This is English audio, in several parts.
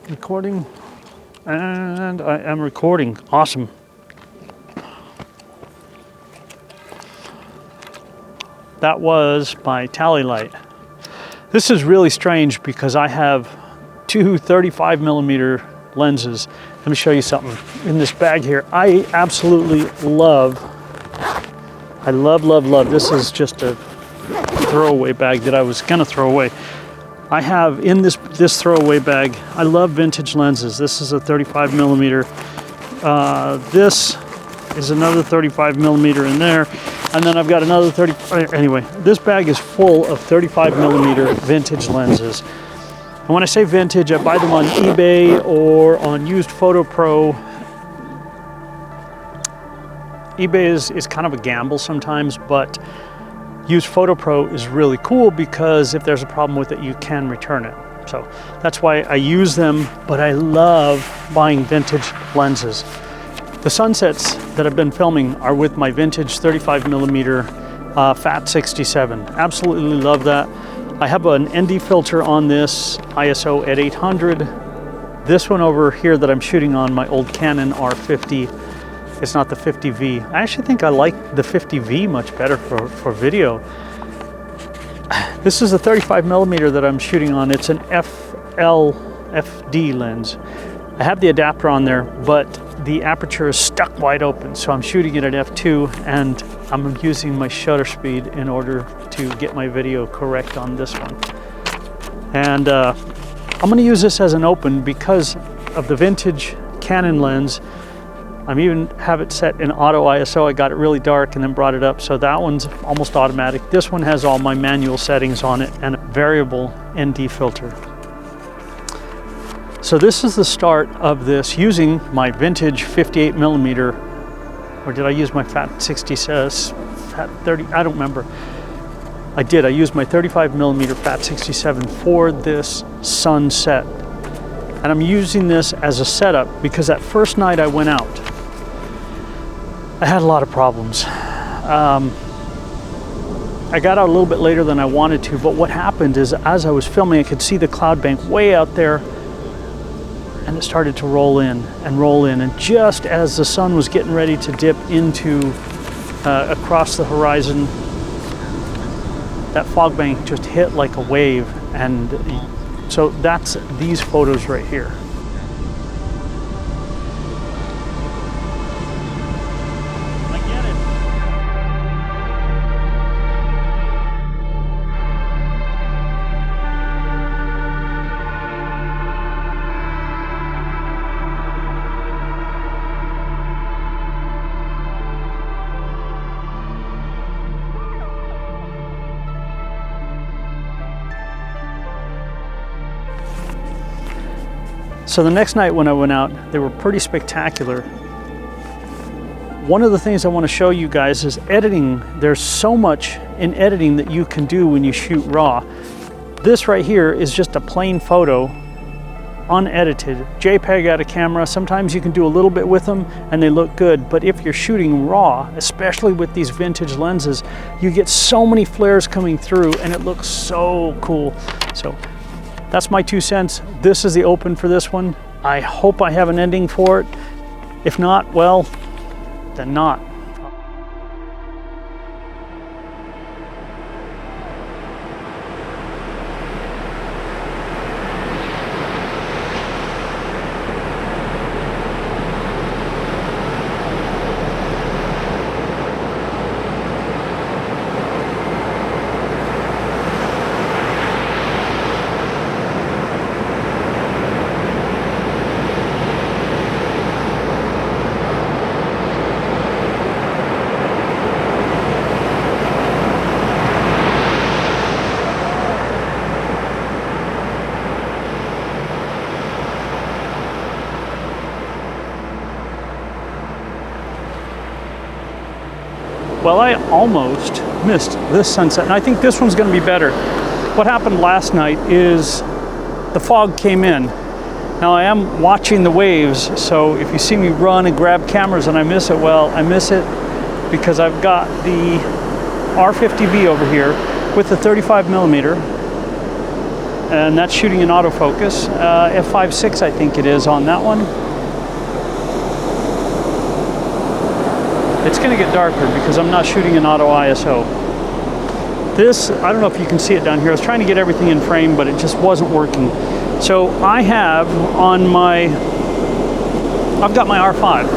Recording, and I am recording. Awesome. That was my tally light. This is really strange because I have two 35mm lenses. Let me show you something in this bag here. I absolutely love, this is just a throwaway bag that I was gonna throw away. I have in this throwaway bag, I love vintage lenses. This is a 35mm. This is another 35mm in there. And then I've got another 30, anyway, this bag is full of 35mm vintage lenses. And when I say vintage, I buy them on eBay or on Used Photo Pro. eBay is kind of a gamble sometimes, but Used Photo Pro is really cool because if there's a problem with it, you can return it. So that's why I use them, but I love buying vintage lenses. The sunsets that I've been filming are with my vintage 35mm Fat 67. Absolutely love that. I have an ND filter on this, ISO at 800. This one over here that I'm shooting on, my old Canon R5, it's not the 50V. I actually think I like the 50V much better for video. This is a 35mm that I'm shooting on. It's an FD lens. I have the adapter on there, but the aperture is stuck wide open, so I'm shooting it at f2, and I'm using my shutter speed in order to get my video correct on this one. And I'm going to use this as an open because of the vintage Canon lens. I'm even have it set in auto ISO. I got it really dark and then brought it up, so that one's almost automatic. This one has all my manual settings on it and a variable ND filter. So this is the start of this using my vintage 58mm, or did I use my Fat 60, Fat 30? I don't remember. I did. I used my 35mm Fat 67 for this sunset. And I'm using this as a setup because that first night I went out, I had a lot of problems. I got out a little bit later than I wanted to, but what happened is as I was filming, I could see the cloud bank way out there, and it started to roll in, and just as the sun was getting ready to dip into across the horizon, that fog bank just hit like a wave, and so that's these photos right here. So the next night when I went out, they were pretty spectacular. One of the things I want to show you guys is editing. There's so much in editing that you can do when you shoot raw. This right here is just a plain photo, unedited, JPEG out of camera. Sometimes you can do a little bit with them and they look good, but if you're shooting raw, especially with these vintage lenses, you get so many flares coming through and it looks so cool. So that's my 2 cents. This is the open for this one. I hope I have an ending for it. If not, well, then not. Well, I almost missed this sunset, and I think this one's going to be better. What happened last night is the fog came in. Now I am watching the waves, so if you see me run and grab cameras and I miss it, well, I miss it because I've got the R50V over here with the 35mm, and that's shooting in autofocus. F5.6 I think it is on that one. It's going to get darker because I'm not shooting in auto ISO. This, I don't know if you can see it down here. I was trying to get everything in frame, but it just wasn't working. So I have on my, I've got my R5.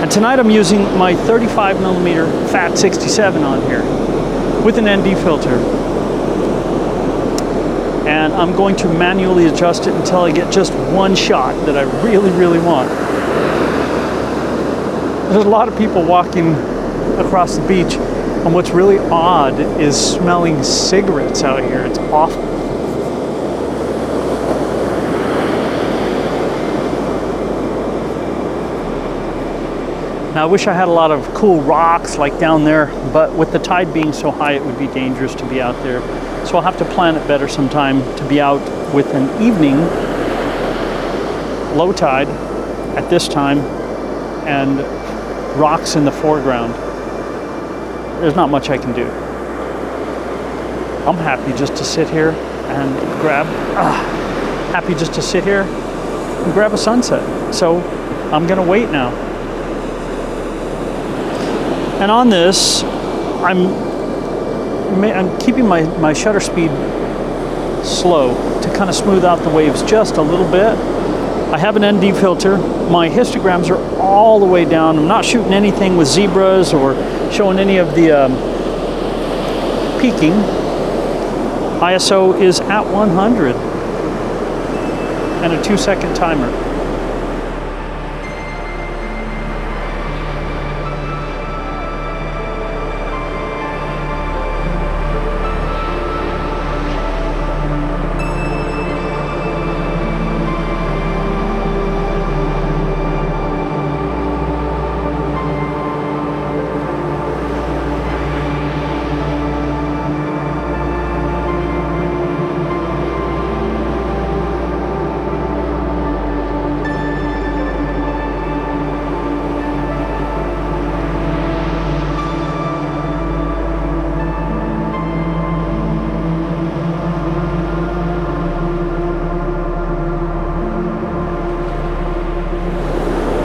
And tonight I'm using my 35mm Fat 67 on here with an ND filter. And I'm going to manually adjust it until I get just one shot that I really, really want. There's a lot of people walking across the beach, and what's really odd is smelling cigarettes out here. It's awful. Now, I wish I had a lot of cool rocks like down there, but with the tide being so high, it would be dangerous to be out there. So I'll have to plan it better sometime to be out with an evening low tide at this time and rocks in the foreground. There's not much I can do. I'm happy just to sit here and grab, happy just to sit here and grab a sunset. So I'm gonna wait now. And on this, I'm keeping my shutter speed slow to kind of smooth out the waves just a little bit. I have an ND filter. My histograms are all the way down. I'm not shooting anything with zebras or showing any of the peaking. ISO is at 100 and a 2-second timer.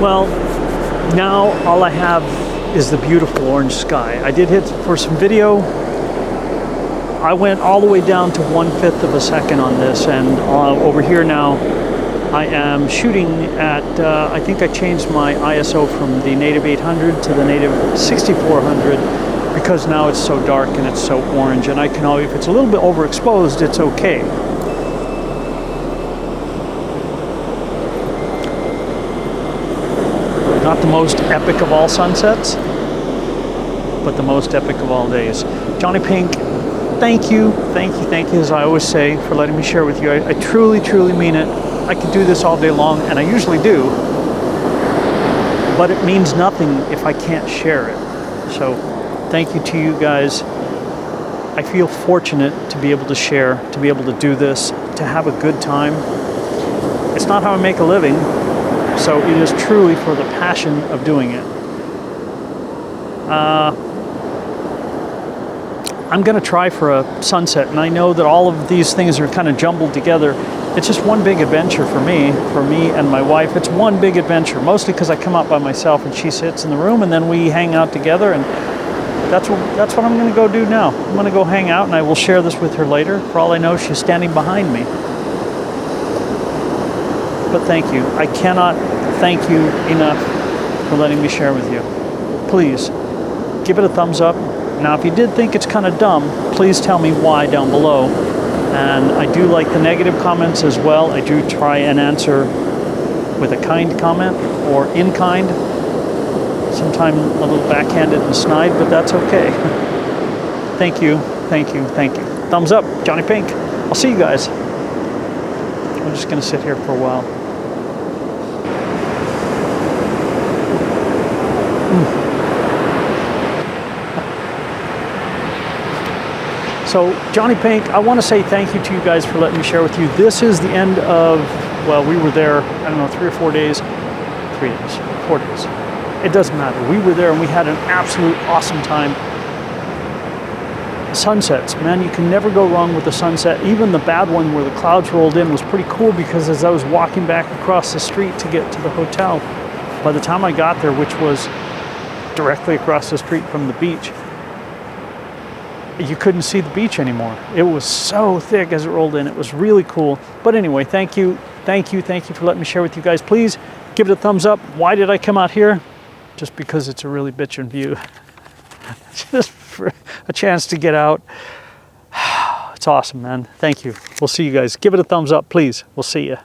Well, now all I have is the beautiful orange sky. I did hit for some video. I went all the way down to 1/5 of a second on this, and over here now I am shooting at, I think I changed my ISO from the native 800 to the native 6400 because now it's so dark and it's so orange, and I can always, if it's a little bit overexposed, it's okay. Not the most epic of all sunsets, but the most epic of all days. Johnny Pink, thank you, as I always say, for letting me share with you. I truly, truly mean it. I could do this all day long, and I usually do, but it means nothing if I can't share it. So thank you to you guys. I feel fortunate to be able to share, to be able to do this, to have a good time. It's not how I make a living. So it is truly for the passion of doing it. I'm going to try for a sunset, and I know that all of these things are kind of jumbled together. It's just one big adventure for me and my wife. It's one big adventure, mostly because I come out by myself and she sits in the room, and then we hang out together, and that's what I'm going to go do now. I'm going to go hang out, and I will share this with her later. For all I know, she's standing behind me. But thank you. I cannot thank you enough for letting me share with you. Please, give it a thumbs up. Now, if you did think it's kind of dumb, please tell me why down below. And I do like the negative comments as well. I do try and answer with a kind comment or in kind. Sometimes a little backhanded and snide, but that's okay. Thank you, thank you, thank you. Thumbs up, Johnny Pink. I'll see you guys. I'm just gonna sit here for a while. So, Johnny Pink, I want to say thank you to you guys for letting me share with you. This is the end of, well, we were there, I don't know, 3 or 4 days. 3 days, 4 days. It doesn't matter. We were there and we had an absolute awesome time. sunsets, man, you can never go wrong with the sunset. Even the bad one where the clouds rolled in was pretty cool, because as I was walking back across the street to get to the hotel, by the time I got there, which was directly across the street from the beach, you couldn't see the beach anymore. It was so thick as it rolled in. It was really cool. But anyway, thank you for letting me share with you guys. Please give it a thumbs up. Why did I come out here? Just because it's a really bitchin' view. Just for a chance to get out. It's awesome, man. Thank you. We'll see you guys. Give it a thumbs up, please. We'll see you.